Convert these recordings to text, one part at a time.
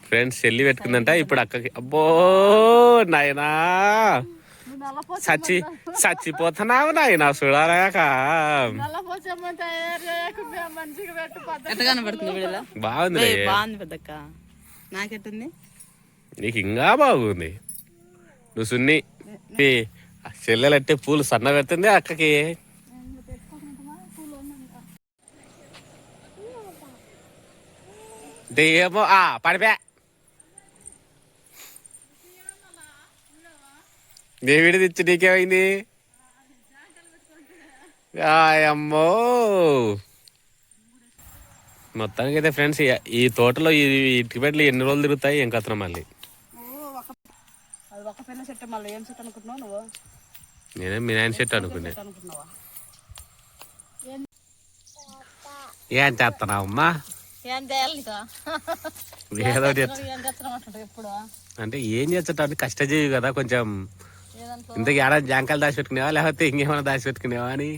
Friends చెల్లి పెట్టుకుందంట ఇప్పుడు అక్కకి. అబ్బో నాయనా చచ్చిపోతున్నావు నాయనా చూడలేక. బాగుంది పెద్దక్క. నాకెట్టుంది? నీకు ఇంకా బాగుంది. నువ్వు సున్ని చెల్లెలంటే పూలు సన్న పెడుతుంది అక్కకి. ఏమో పడిపా దేవిడి తెచ్చి నీకేమైంది? అమ్మో మొత్తానికి అయితే ఫ్రెండ్స్ ఈ తోటలో ఈ ఇటుక పెట్లు ఎన్ని రోజులు తిరుగుతాయి ఏం కథనం మళ్ళీ. నేనే మీ నాయన చెట్టు అనుకున్నా. ఏం చేస్తున్నావు అమ్మా? ఏదో అంటే ఏం చేస్తావు? కష్టజీవి కదా కొంచెం. ఇంతకు ఏడాది జాంకాయలు దాచిపెట్టుకునేవా లేకపోతే ఇంకేమైనా దాచిపెట్టుకునేవా అని?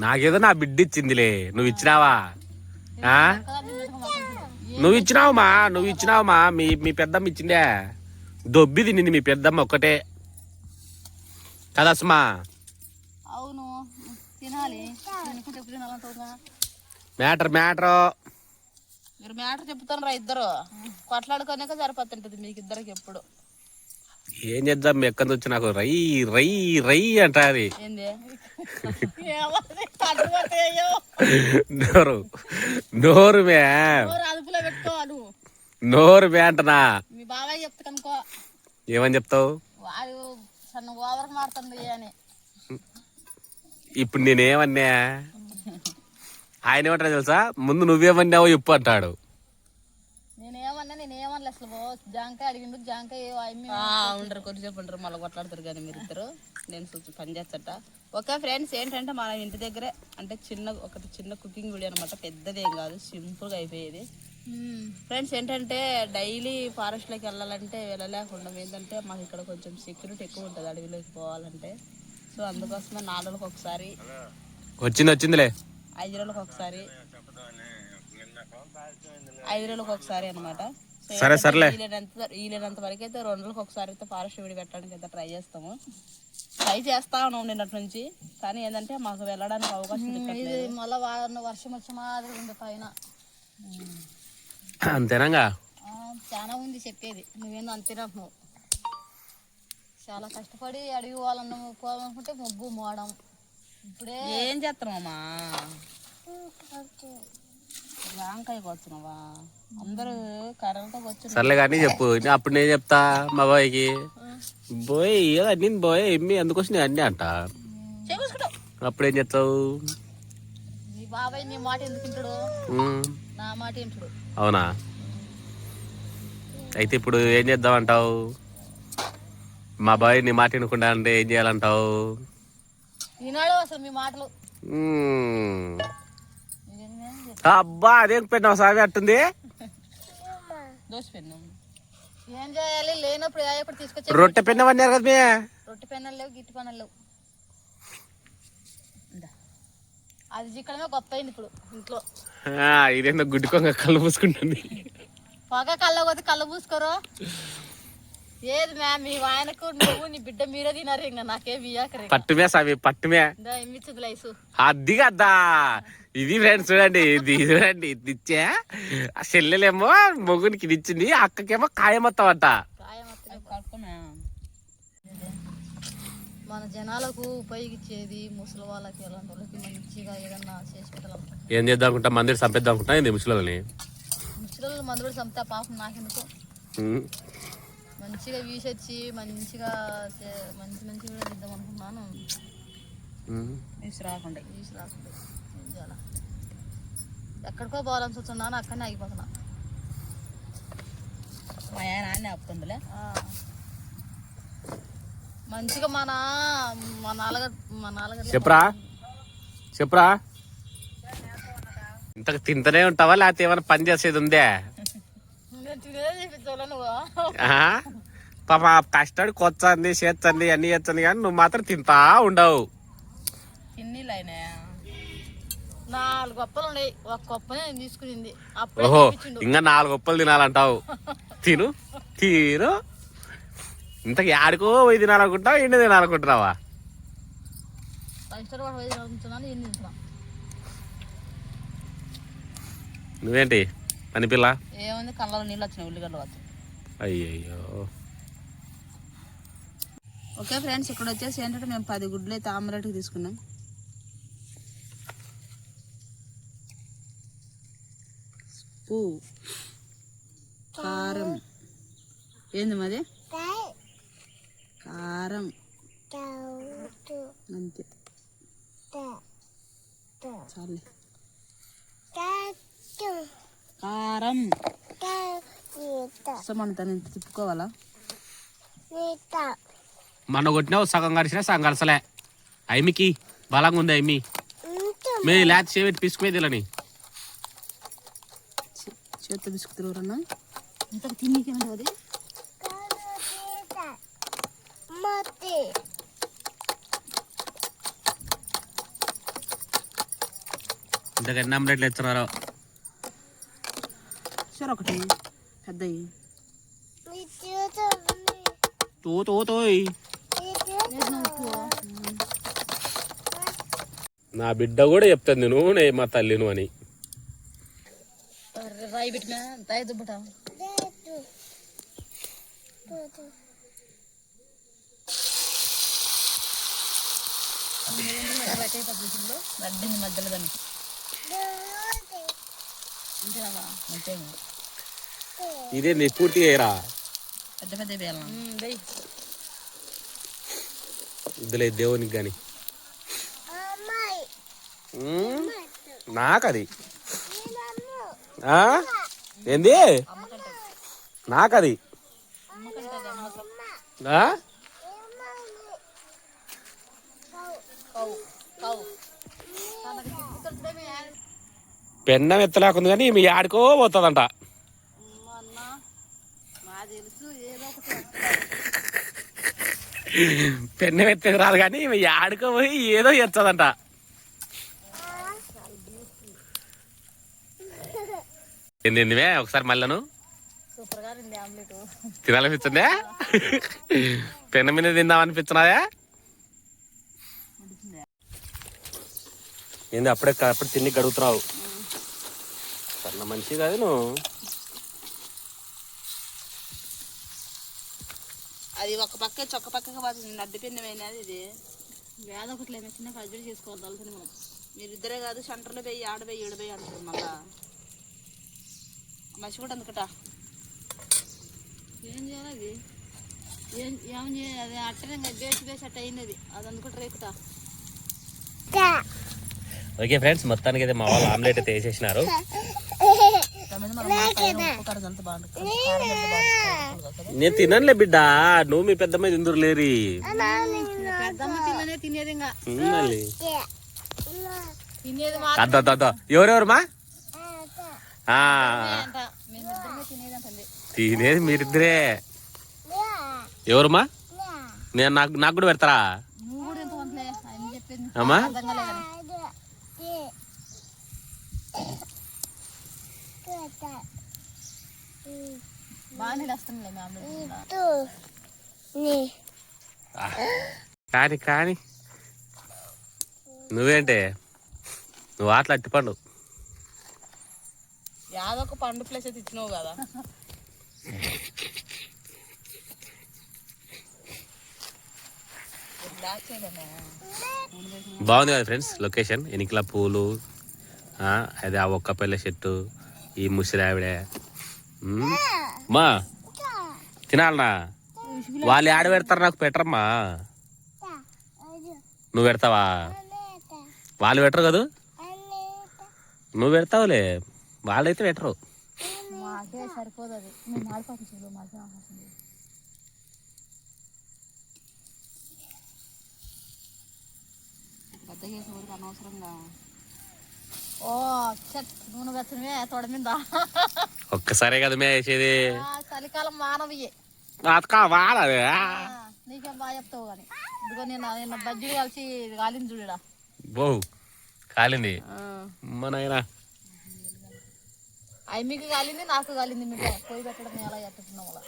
నాకేదో నా బిడ్డ ఇచ్చిందిలే. నువ్వు ఇచ్చినావా? నువ్వు ఇచ్చినావమ్మా. మీ పెద్దమ్మ ఇచ్చిందే. దొబ్బి తినింది మీ పెద్దమ్మ ఒక్కటే కదా సుమా? మ్యాటర్ మీరు మ్యాటర్ చెప్తాను రా. ఇద్దరు కొట్లాడుకోనే సరిపోతుంటది మీకు ఇద్దరికి ఎప్పుడు. ఏం చేద్దాం మీ ఎక్కడి వచ్చి నాకు రై రై రై అంటారు. నోరు మే అదుపులో పెట్టుకోవాలి. నోరు మే అంటనా? మీ బాబాయ్ చెప్తా కనుకో. ఏమని చెప్తావు? వాడు సన్న ఓవర్ మారుతుంది అని. ఇప్పుడు నేనేమన్నా? ఆయన ఏమంటాడు తెలుసా? ముందు నువ్వేమన్నావో చెప్పు అంటాడు. నేనేమన్నా అసలు జాంకాయ అడిగిండు. జాంకాయ ఉండరు కొద్దిసేపు ఉండరు మళ్ళీ కొట్లాడతారు కానీ మీరు ఇద్దరు. నేను పని చేస్తట. ఓకే ఫ్రెండ్స్, ఏంటంటే మన ఇంటి దగ్గరే అంటే చిన్న కుకింగ్ వీడియో అనమాట. పెద్దదేం కాదు, సింపుల్గా అయిపోయేది. ఫ్రెండ్స్ ఏంటంటే డైలీ ఫారెస్ట్లోకి వెళ్ళాలంటే వెళ్ళలేకుండా ఏంటంటే మాకు ఇక్కడ కొంచెం సెక్యూరిటీ ఎక్కువ ఉంటుంది అడవిలోకి పోవాలంటే. సో అందుకోసమే 4 రోజులకు ఒకసారి వచ్చిందిలే. 5 రోజులకు ఒకసారి 5 రోజులకు ఒకసారి అనమాట. వీలైనంత వరకు అయితే 2 రోజులకు ఒకసారి అయితే ఫారెస్ట్ వీడి పెట్టడానికి అయితే ట్రై చేస్తా ఉన్నాం నిన్నటి నుంచి. కానీ ఏంటంటే మాకు వెళ్ళడానికి అవకాశం మళ్ళీ వర్షం వచ్చే మాదిరి ఉంది పైన. అంతేనా? చాలా ఉంది చెప్పేది. నువ్వేందో అంతేనంటున్నావు. చాలా కష్టపడి అడిగి పోవాలనుకుంటే ముగ్గు మోవడం. ఇప్పుడే ఏం చేస్తున్నావమ్మా? జాంకాయకి వచ్చినావా? అందరూ కరెంట్ వచ్చి సర్లే కానీ చెప్పు. అప్పుడు నేను చెప్తా మా బాయ్కి, బోయ్ అన్ని బోయ్ ఎమ్మి అందుకోసం అన్నీ అంట. అప్పుడేం చెప్తావు? నీ బాబాయ్ నీ మాట ఎందుకు వింటాడు? నా మాట వింటాడు. అవునా? అయితే ఇప్పుడు ఏం చేద్దాం అంటావు? మా బాయ్ నీ మాట వినకుండా అంటే ఏం చేయాలంటావు? వినాడు అసలు మీ మాటలు. అబ్బా అదేం పెట్టినావు సామి అట్టుంది? ఏం చేయాలి? లేనప్పుడు తీసుకొచ్చి రొట్టె పెన్నవన్నారు కదా మీ? రొట్టె పెన్నలు లేవు, గిట్టి పెన్నలు లేవు. అది చిక్కడమే గొప్ప అయింది ఇప్పుడు ఇంట్లో. ఇదేందో గుడ్డుకోంగా కళ్ళు పూసుకుంటుంది. పొగ కళ్ళ పోతే కళ్ళు పూసుకోరు. ఏది మ్యా మీ ఆయనకు నువ్వు నీ బిడ్డ మీరే తినారు. ఇంకా నాకేమి పట్టుమే సామి పట్టుమే ఇమ్మిచ్చింది లైసు. అది కదా ఇది ఫ్రెండ్స్. చూడండి ఇది చూడండి. ఇది ఇచ్చా చెల్లెలేమో మొగునికి ఇది ఇచ్చింది, అక్కకేమో కాయమొత్తం అంట. మన జనాలకు ఉపయోగించేది ముసలి వాళ్ళకి ఎలాంటి వాళ్ళకి మంచిగా ఏదన్నా చేసి పెట్టాలనుకుంటా. ఏం చేద్దాం అనుకుంటా? మందిని చంపేద్దాం అనుకుంటా. ఏంది ముసలి మందుడు చంపుతా పాపం నాకెందుకు. మంచిగా వీసొచ్చి మంచిగా మంచి కూడా ఇద్దాం అనుకుంటున్నాను. రాకుండా ఎక్కడికో పోవాలని చూస్తున్నాను. అక్కడనే ఆగిపోతున్నా. మా ఆయన ఆపుతుందిలే. మంచిగా మన నాన్నగారు చెప్పరా ఇంతకు తింటనే ఉంటావా లేకపోతే ఏమైనా పని చేసేది ఉందే? పాప కష్టపడి కొచ్చండి చేచ్చండి అన్ని చేచ్చండి కానీ నువ్వు మాత్రం తింటా ఉండవు. 4 గొప్పలు ఉన్నాయి, ఒక గొప్పనే నేను తీసుకునింది. అప్పుడు ఓహో ఇంకా 4 గొప్పలు తినాలంటావు. తిను తిను. ఇంతకి ఆడుకో పోయి తినాలనుకుంటావా ఎండి తినాలనుకుంటున్నావా? నువ్వేంటి పని పిల్ల? ఏముంది, కళ్ళలో నీళ్ళు వచ్చినాయి, ఉల్లిగడ్డలు వచ్చాయి. అయ్యయ్యో. ఓకే ఫ్రెండ్స్, ఇక్కడ వచ్చేసి ఏంటంటే మేము 10 గుడ్లు అయితే ఆమ్లెట్కి తీసుకున్నాం. ఉప్పు, కారం, ఏంది మాది కారం అంతే చాలే. కారం మన తను ఇంత తిప్పుకోవాలా? మన కొట్టినావు సగం గడిచినా సగం గడచలే. అయిమికి బలంగా ఉంది. అయిమి మీ లేత చేపెట్టి పిసుకుపోయి తిలని చేత్తో పిసుకుతున్నా ఇంత తిన్నీకేమంటే అది ఇంతకు ఎన్ని ఆమ్లెట్లు ఇస్తున్నారు? సరే ఒకటి పెద్దవి నా బిడ్డ కూడా చెప్తుంది నువ్వు మా తల్లి నువ్వు అని. రాయి పెట్టినా రాయి దుబ్బట వడ్డింది మధ్యలో దానికి ఇదే నీ పూర్తి చేయరా? పెద్ద పెద్ద వేయాలి ఇద్దులే దేవునికి గాని నాకది ఏంది నాకది పెన్నం ఎత్తలేకుంది కానీ మీ ఆడుకో పోతుందంట. పెన్నం ఎత్తేది రాదు కానీ మీ ఆడుకో పోయి ఏదో ఎచ్చదంట. ఏందివే ఒకసారి మళ్ళను తినాలనిపిస్తుందే? పెన్న మీద తిందామనిపించినాయా? ఏంది అప్పుడే తిండి గడుగుతున్నావు? సన్న మంచి కాదు నువ్వు. అది ఒక పక్క చొక్క పక్కగా పోతుంది, అడ్డు పిన్నమైనది. ఇది వేదొకట్లే చిన్న అడ్జస్ట్ చేసుకోవాలి తలసిన. మనం మీరిద్దరే కాదు, సెంటర్లో పోయి ఆడపోయి ఏడిపోయి అంటారు. మళ్ళా మసి కూడా అందుకట ఏం చేయాలి? అది ఏం చేయాలి? అది అట్టనే బేసి అట్ట అయినది, అది అందుకట రేకుతా. ఓకే ఫ్రెండ్స్, మొత్తానికి అయితే మా వాళ్ళు ఆమ్లెట్ అయితే వేసేసినారు. నేను తిననులే బిడ్డ, నువ్వు మీ పెద్దమ్మ తిందురు లేరి. ఎవరెవరుమా తినేది? మీరిద్దరే. ఎవరుమా? నేను నాకు కూడా పెడతారా అమ్మా? కానీ కానీ నువ్వేంటే నువ్వు ఆటలు అట్టి పండు యాదొక పండు ప్లేస్ అయితే ఇచ్చినావు కదా. బాగుంది కదా ఫ్రెండ్స్ లొకేషన్. ఎనికల పూలు, అది ఆ ఒక్కపల్లె చెట్టు, ఈ ముసిరావిడే. మా తినాలనా? వాళ్ళు ఆడ పెడతారు, నాకు పెట్టరమ్మా. నువ్వు పెడతావా? వాళ్ళు పెట్టరు కదా, నువ్వు పెడతావులే, వాళ్ళైతే పెట్టరు. సరిపోదు అది. పెద్ద చేసే వరకు అనవసరంగా నూనె వెచ్చనమే తోడ మీద ఒక్కసారే కదా మే వేసేది. చలికాలం మానవయ్యే వాడదే. నీకేం బాగా చెప్తావు కానీ ఇదిగో నేను బజ్జీలు కలిసి కాలింది చూడడా. బో కాలింది మన ఆయన అవి మీకు కాలింది నాకు కాలింది మీకు పొయ్యి పెట్టడం ఎలా ఎట్టుకున్నాం అలా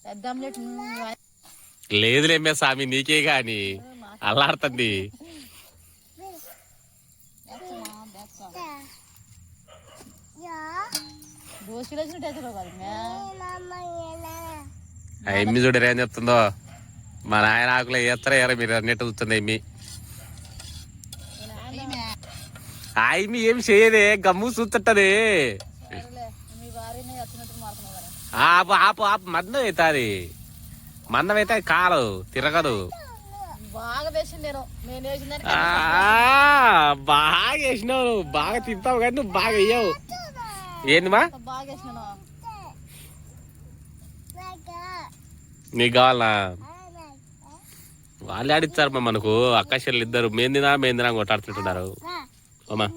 పెద్ద ఆమ్లెట్ లేదులేమే స్వామి నీకే గాని అల్లాడుతుంది దోశలు వచ్చినట్టు కాదు ఆ ఎమ్మి చూడరు ఏం చెప్తుందో మా నాయన ఆకులు వేస్తారా ఎరా మీరు అన్నట్టు చూస్తుంది ఎమ్మి ఆ ఎమ్మి ఏం చేయదే గమ్ము చూస్తుంటది మీ భార్యనే వచ్చినట్టు మారుతున్నావు ఆపు ఆపు ఆపు మందం అవుతుంది మందం అయితే కాలు తిరగదు బాగా వేసింది నేను వేసిన బాగా వేసినావు నువ్వు బాగా తింటావు కానీ నువ్వు బాగా వేయవు ఏందిమా బాగా వేసినాను నీకు కావాలనా వాళ్ళు ఆడిస్తారు మా మనకు అక్కచెల్లు ఇద్దరు మేందినా కొట్టాడుతుంటున్నారు అమ్మా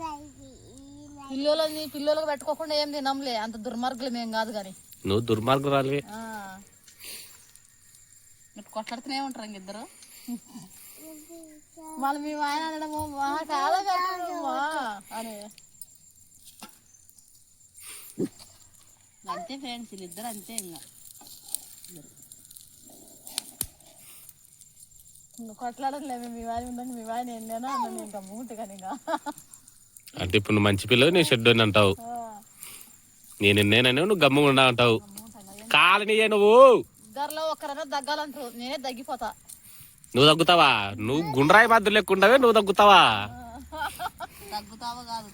పిల్లలకు పెట్టుకోకుండా ఏం తినంలే అంత దుర్మార్గులు మేం కాదు కానీ నువ్వు దుర్మార్గురాలి కొట్లాడుతూనే ఉంటారు ఇంకిద్దరు మళ్ళీ మేము ఆయన అనడము చాలా అని అంతే ఫ్రెండ్స్ వీళ్ళిద్దరు అంతే ఇంకా కొట్లాడలేదు మీ వారి ఉందని మీ వారిని ఎన్నేనో అన్నాను ఇంకా మూట కానీ ఇంకా అంటే ఇప్పుడు నువ్వు మంచి పిల్లలు నేను షెడ్ అని అంటావు నేను ఎన్నేనని నువ్వు గమ్ముగా ఉన్నా అంటావు కాలనీయే నువ్వు ఇద్దరులో ఒక్కరైనా దగ్గాలంటారు నేనే తగ్గిపోతా నువ్వు తగ్గుతావా నువ్వు గుండ్రాయి బాధలు లేకుండావే నువ్వు తగ్గుతావా తగ్గుతావా కాదు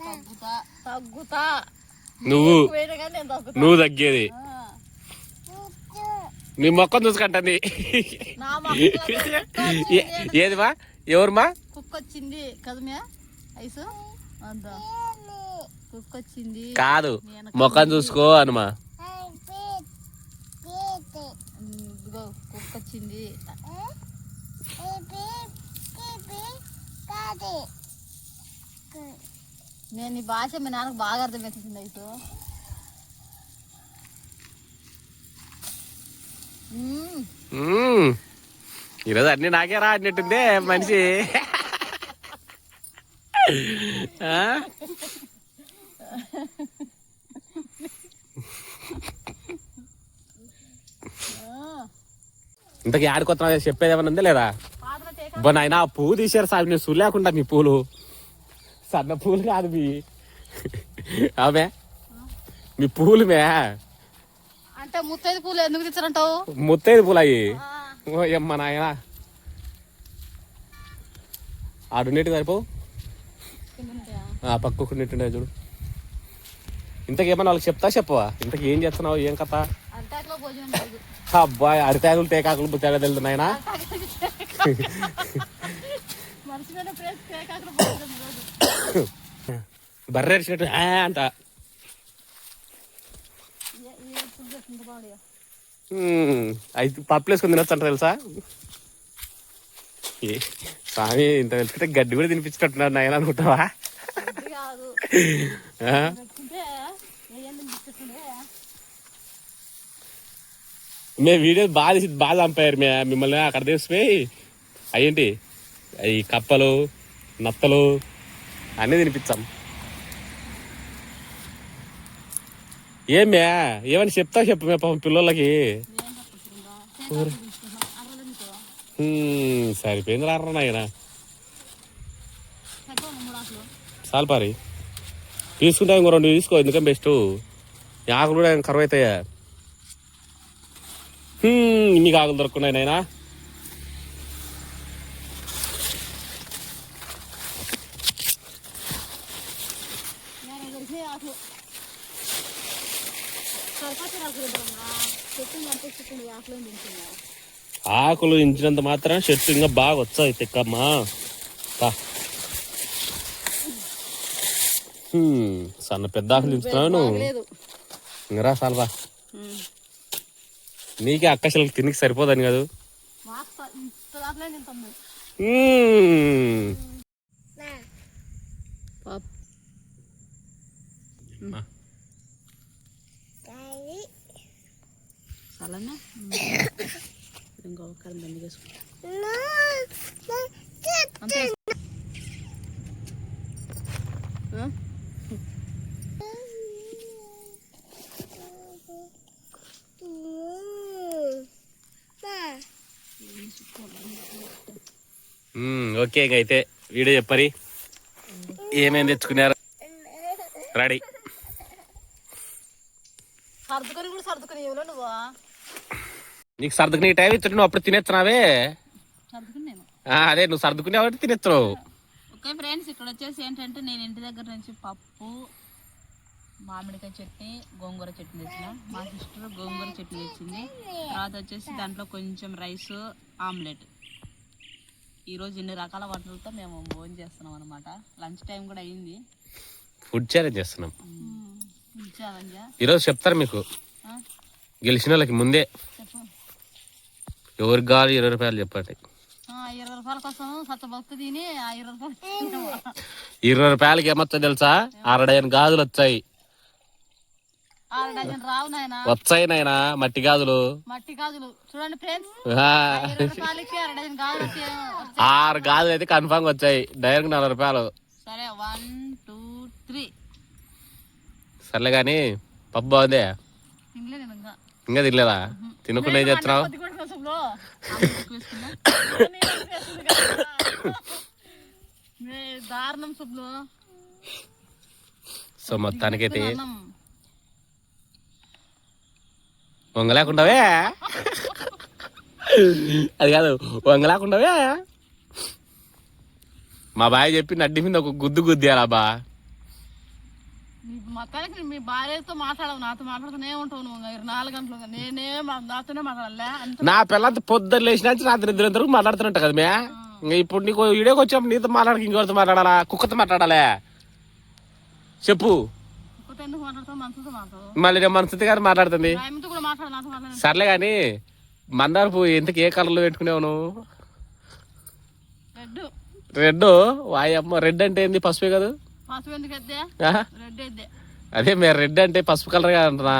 తగ్గుతా నువ్వు తగ్గేది నీ మొక్కను చూసుకుంటుంది ఏదిమా ఎవరుమా కుక్క వచ్చింది కదమే ఐసు అంత కుక్క వచ్చింది కాదు మొక్కను చూసుకో అనుమా కుక్క వచ్చింది నేను నీ భాష మీ నాన్నకు బాగా అర్థమవుతుంది ఐసు ఈరోజు అన్ని నాకే రా అన్నట్టుందే మనిషి ఇంతకీ ఆడుకొత్తా చెప్పేది ఏమన్నా ఉందా లేదా బో నాయన ఆ పువ్వు తీసారు సార్ నేను సులేకుండా మీ పూలు సన్న పూలు కాదు మీ ఆమె మీ పూలు మే అంటే ముత్తైదు పూలు ఎందుకు తెచ్చారంటావు ముత్తైదు పూలు అయ్యి ఓయమ్మ నాయన ఆడున్నట్టు సరిపోవు పక్కకు నెట్టుండే చూడు ఇంతకేమన్నా వాళ్ళకి చెప్తా చెప్పవా ఇంతకు ఏం చేస్తున్నావు ఏం కథ అబ్బాయి అరిటాకులు తేకాకులు తేడా తెలుతున్నాయనా బర్రె అరిచినట్టు అంట అయితే పప్పులు వేసుకుని తినొచ్చు అంట తెలుసా స్వామి ఇంత తెలుసుకుంటే గడ్డి కూడా తినిపించినట్టున్నారు నాయన అనుకుంటావా మేము వీడియో బాగా చంపారు మిమ్మల్ని అక్కడ తీసిపోయి అయ్యేంటి అవి కప్పలు నత్తలు అన్నీ తినిపించాం ఏమే ఏమని చెప్తా చెప్పు మే పాపం పిల్లలకి సరిపోయింది రారా నాయన చాలు పారి తీసుకుంటా ఇంకో 2 తీసుకో ఎందుకంటే బెస్ట్ ఆకులు కూడా కరువు అవుతాయా ఇన్ని ఆకులు దొరుకున్నాయి నాయనా ఆకులు ఇంచినంత మాత్రం చెట్టు ఇంకా బాగా వచ్చాయి తెక్కమ్మా సన్న పెద్ద ఆకులు దించుతున్నాను ఇంకరా సాల్వా నీకే అక్కశలకు తినికి సరిపోదని కాదు ఇంకొక బండి చేసుకుంటా ఓకే ఇంక అయితే వీడియో చెప్పరి ఏమేమి తెచ్చుకున్నారు రెడీ సర్దుకొని కూడా సర్దుకొని ఇవ్వలో నువ్వు నీకు సర్దుకునే టైం ఇచ్చి నువ్వు అప్పుడు తినేస్తున్నావే సర్దుకుని నేను అదే నువ్వు సర్దుకునే కాబట్టి తినేస్తున్నావు. ఓకే ఫ్రెండ్స్ ఇక్కడ వచ్చేసి ఏంటంటే నేను ఇంటి దగ్గర నుంచి పప్పు మామిడికాయ చట్నీ గోంగూర చట్నీ తెచ్చిన మా సిస్టర్ గోంగూర చట్నీ తెచ్చింది. తర్వాత వచ్చేసి దాంట్లో కొంచెం రైస్ ఆమ్లెట్. ఈరోజు ఇన్ని రకాల వంటలతో మేము భోజనం చేస్తున్నాం అనమాట. లంచ్ టైం కూడా అయింది. ఫుడ్ ఛాలెంజ్ చేస్తున్నాం ఫుడ్ ఛాలెంజ్ ఈరోజు. చెప్తారు మీకు గెలిచిన వాళ్ళకి ముందే చెప్పు. ఎవరికి కావాలి 20 రూపాయలు చెప్పండి. 20 రూపాయల కోసం సత్తభక్తి తిని 20 రూపాయలు 20 రూపాయలకి ఏమొచ్చా తెలుసా? 6 డజన్ గాజులు వచ్చాయి. 6 డజన్ రావు నాయనా. వచ్చాయి నాయనా మట్టి గాజులు. మట్టి గాజులు చూడండి ఫ్రెండ్స్. 20 రూపాయలకి 6 డజన్ గాజులు వచ్చాయి. 6 గాజులు అయితే కన్ఫామ్ వచ్చాయి. డైరెక్ట్ 40 రూపాయలు. సరే 1 2 3 సర్లే కానీ పప్పు బాగుందే. ఇంకా తినలేదా? తినకుండా ఏం చేస్తున్నావు? దారుణం సుబ్లు. సో మొత్తానికైతే వంగలేకుండావే. అది కాదు వంగలేకుండావే. మా బాయ్ చెప్పి నడ్డి మీద ఒక గుద్దు గుద్దేయాలా బా. మొత్తానికి మీ భార్యతో మాట్లాడవు, నాతో మాట్లాడుతూనే ఉంటావు నువ్వు 24 గంటలు. నేనే నాతోనే మాట్లాడాలా? నా పిల్లలతో పొద్దున్న లేచిన రాత్రి 2 వరకు మాట్లాడుతున్నట్టు కదా మే. ఇంకా ఇప్పుడు నీకు వీడియోకి వచ్చినప్పుడు నీతో మాట్లాడక ఇంకోటితో మాట్లాడాలా? కుక్కతో మాట్లాడాలా? చెప్పు. ఎందుకు మాట్లాడతావు? మనసుతో మాట్లాడు. మళ్ళీ నేను మనసుతో గారు మాట్లాడుతుంది. కూడా మాట్లాడు, నాతో మాట్లాడు. సర్లే కానీ మందార పువ్వు ఎంతకు ఏ కలర్లో పెట్టుకునేవు నువ్వు? రెడ్. వాయమ్మ రెడ్ అంటే ఏంది? పసుపే కదా. పసుపు ఎందుకు ఎద్దే? రెడ్ ఎద్దే. అదే మీరు రెడ్ అంటే పసుపు కలర్ గా అంటున్నా.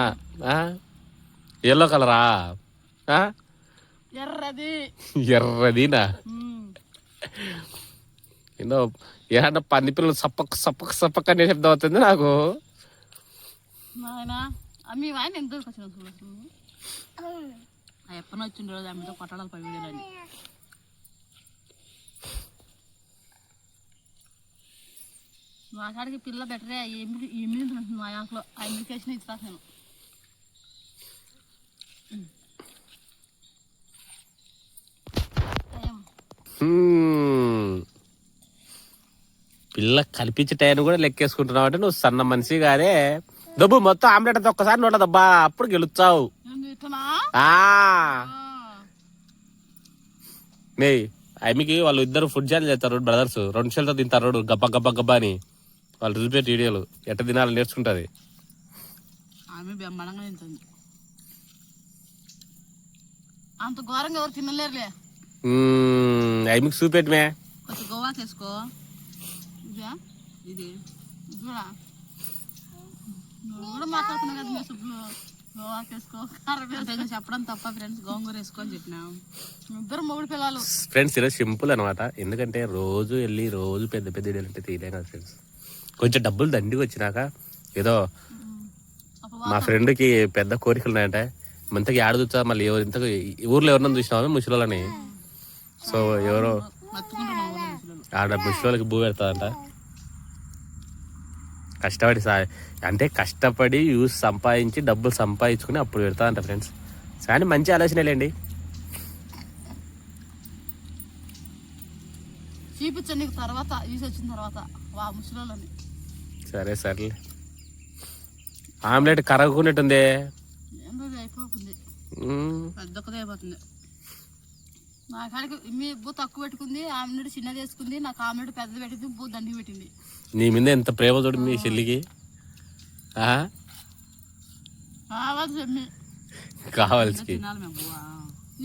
ఎల్లో కలరా? ఎర్రది. ఎర్రదినా? ఏదో ఏమన్నా పంది పిల్లలు సప్పక్ సప్పక్ సప్పక్ అనే శబ్దం అవుతుంది నాకు. మీ ఆయన ఎందుకు వచ్చిన ఎప్పటి వచ్చింది రోజు ఆమెతో కొట్టాలి పై వీడియోలని. మా కాడికి పిల్ల బెటరే. 8 ఉంటుంది మా యాక్లో. 5 కేసిన ఇచ్చి రాసాను. పిల్ల కల్పించే టైం కూడా లెక్కేసుకుంటున్నావు అంటే నువ్వు సన్న మనిషి కాదే. దబ్బు మొత్తం ఆమ్లెట్ అంతా ఒక్కసారి నోట దబ్బా, అప్పుడు గెలుచావు. మే ఆమెకి వాళ్ళు ఇద్దరు ఫుడ్ ఛాలెంజ్ చేస్తారు బ్రదర్స్. 2 నిమిషాలతో తింటారు గబ్బా గబ్బా గబ్బా అని. వాళ్ళు రిపీట్ వీడియోలు ఎట్ట తినాలని నేర్చుకుంటది. అంత ఘోరంగా ఎవరు తినలేరులే. ఆమెకి చూపెట్టమే. కొంచెం గోవా తీసుకో. ఇది కూడా నువ్వు కూడా మాట్లాడుతున్నావు కదా మీ సుబ్బులు. గోవా వేసుకో, కారం చెప్పడం తప్ప ఫ్రెండ్స్. గోంగూర వేసుకో అని చెప్పినాం. ఇద్దరు 3 పిల్లలు ఫ్రెండ్స్. ఈరోజు సింపుల్ అనమాట. ఎందుకంటే రోజు వెళ్ళి రోజు పెద్ద పెద్ద వీడియోలు అంటే తీయలేం కదా ఫ్రెండ్స్. కొంచెం డబ్బులు దండికి వచ్చినాక ఏదో మా ఫ్రెండ్కి పెద్ద కోరికలు ఉన్నాయంటే మంతకి ఆడదుచ్చా. మళ్ళీ ఎవరు ఇంతకు ఊర్లో ఎవరన్నా చూసినావా ముసలోళ్ళని? సో ఎవరో ఆడ ముసలోళ్ళకి భూ పెడతాదంట. కష్టపడి అంటే కష్టపడి యూస్ సంపాదించి డబ్బులు సంపాదించుకుని అప్పుడు పెడతాదంట ఫ్రెండ్స్. కానీ మంచి ఆలోచనలేండి. చూపించండి తర్వాత యూస్ వచ్చిన తర్వాత వా ముసలోళ్ళని. సరే సర్లే. ఆమ్లెట్ కరగకున్నట్టుంది. అయిపోతుంది, పెద్దొక్కదే అయిపోతుంది. నా కాడికి మీ బూ తక్కువ పెట్టుకుంది, ఆమ్లెట్ చిన్నది వేసుకుంది. నాకు ఆమ్లెట్ పెద్దది పెట్టింది, బూ దండికి పెట్టింది. నీ మీద ఎంత ప్రేమ చూడు మీ చెల్లికి. కావాల్సి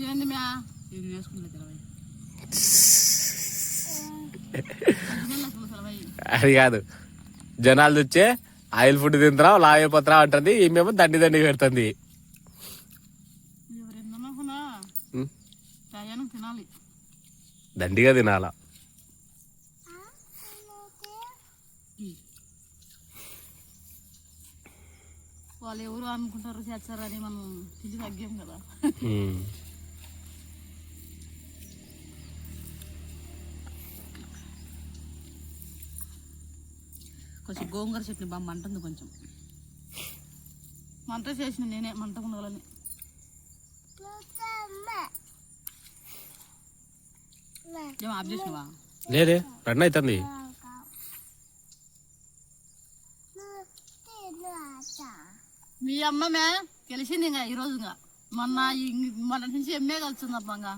ఏంది మ్యా ఇది వేసుకుంటే అది కాదు. జనాలు వచ్చే ఆయిల్ ఫుడ్ తింటున్నావు లావైపోతున్నా అంటుంది. ఈమెమో దండి దండి పెడుతుంది. దండిగా తినాలా. వాళ్ళు ఎవరు అనుకుంటారు చేస్తారని మనం తిరిగి తగ్గాం కదా. కొంచెం గోంగూర చట్నీ బాగా మంటుంది కొంచెం మంట చేసిన నేనే మంట ఉండాలని ఏం ఆఫ్ చేసినవా లేదే రన్ అవుతుంది మీ అమ్మమే గెలిచింది ఇంకా ఈరోజు ఇంకా మొన్న నుంచి ఎమ్మే కలుస్తుందబ్బా ఇంకా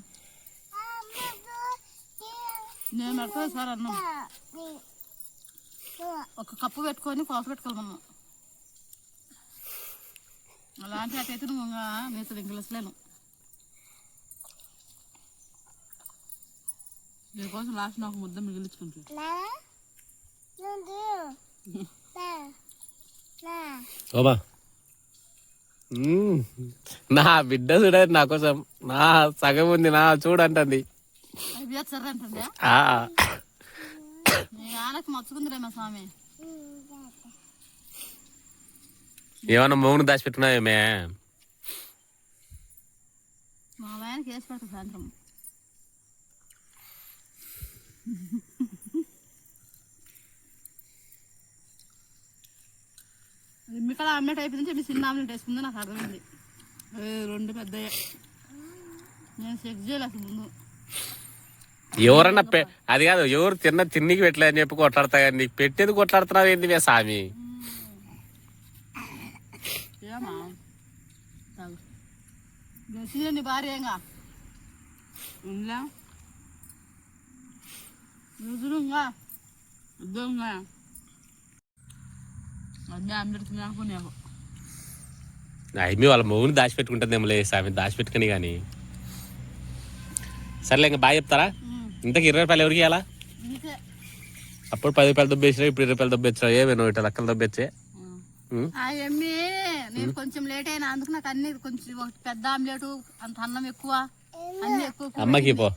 నేను పెడతా సార్ అన్నం ఒక కప్పు పెట్టుకొని కోస పెట్టుకోవాలి మనం అలాంటి అటైతే నువ్వు ఇంకా నీతో ఇంకలేను దీనికోసం లాస్ట్ నాకు ముద్ద మిగిలించుకుంటా ఓమా నా బిడ్డ చూడదు నా కోసం నా సగం ఉంది నా చూడంటుంది సరే అంటుందా నీ నాన్నకి మచ్చుకుందిరేమో స్వామి ఏమన్నా మౌను దాచిపెట్టున్నావేమే మా ఆయనకి వేసి పెడతా సాయంత్రం ఎమ్మికల ఆమ్లెట్ అయిపోయింది చెప్పి చిన్న ఆమ్లెట్ వేసుకుందో నాకు అర్థమైంది రెండు పెద్దయ్యా నేను చెక్ చేయాలి అసలు ముందు ఎవరన్నా అది కాదు ఎవరు తిన్నికి పెట్టలేదని చెప్పి కొట్లాడతా కానీ నీకు పెట్టేది కొట్లాడుతున్నావు ఏంది మే సామి ఏమా నీ భార్య ఏంగా ఉందా రోజులుగా ఉద్యోగంగా అన్నీ ఆమ్లెట్ తిననుకున్నావు అమ్మి వాళ్ళ మౌని దాచిపెట్టుకుంటుందేమోలే సామి దాచిపెట్టుకుని కానీ సర్లే ఇంకా బాగా చెప్తారా ఇంతకు 20 రూపాయలు ఎవరికి ఇవ్వాలా అప్పుడు 10 రూపాయలు దొబ్బేసినా ఇప్పుడు 20 రూపాయలు దొబ్బేచ్చా ఏమేనో ఇట్లా లెక్కలు దొబ్బేచ్చే అవన్నీ నేను కొంచెం లేట్ అయినా అందుకు నాకు అన్ని కొంచెం ఒకటి పెద్ద ఆమ్లెట్ అంత అన్నం ఎక్కువ అన్ని ఎక్కువ అమ్మకి పో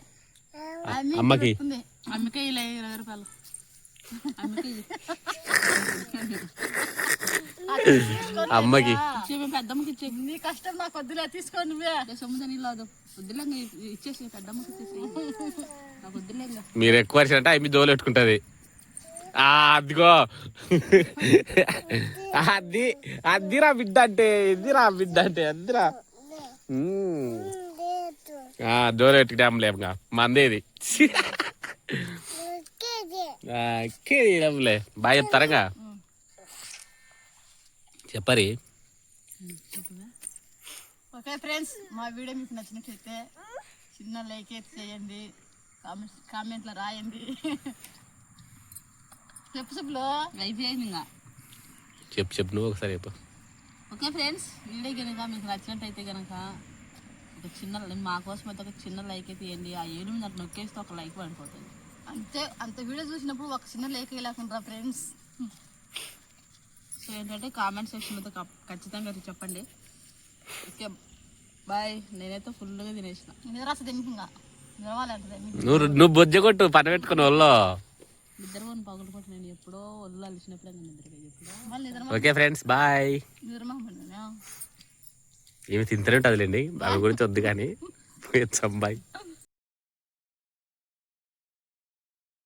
అమ్మకి అమ్మకే 20 రూపాయలు అమ్మకి పెద్దమ్మకి ఇచ్చే నీ కష్టం నాకు వద్దులే తీసుకోండి నువ్వే సొమ్ము నీళ్ళు వద్దులే ఇచ్చేసి పెద్దమ్మకి ఇచ్చేసి నాకు వద్దులే మీరు ఎక్కువ అంటే అమ్మి జోలు పెట్టుకుంటది అదిగో అద్దిరా బిడ్డ అంటే ఎద్దిరా బిడ్డ అంటే అద్దిరా జోలు పెట్టుకుంటే లేముగా మందేది బాగా చెప్తారా చెప్పరి ఓకే ఫ్రెండ్స్ మా వీడియో మీకు నచ్చినట్లయితే చిన్న లైక్ అయితే చేయండి కామెంట్లో రాయండి చెప్పులో అయిపోయింది ఇంకా చెప్పు నువ్వు ఒకసారి చెప్పు ఓకే ఫ్రెండ్స్ వీడియో కనుక మీకు నచ్చినట్టయితే కనుక ఒక చిన్న మా కోసం అయితే ఒక చిన్న లైక్ అయితే వేయండి ఆ 8 అట్లా నొక్కేస్తే ఒక లైక్ పడిపోతుంది అంతే అంత వీడియో చూసినప్పుడు ఒక చిన్న లైక్ వేయలేకుండా ఫ్రెండ్స్ సో ఏంటంటే కామెంట్ సెక్షన్లో ఖచ్చితంగా చెప్పండి ఓకే బాయ్ నేనైతే ఫుల్గా తినేసిన నిద్ర వస్తుంది ఇంకా నువ్వు బొజ్జ కొట్టు పని పెట్టుకుని ఒళ్ళో నిద్ర కొన్ని పగలకొట్టు నేను ఎప్పుడో ఒళ్ళు అలిసినప్పుడే నిద్ర ఓకే ఫ్రెండ్స్ బాయ్ ఏమి తింటూనే ఉంటుందిలేండి దాని గురించి వద్దు కానీ బాయ్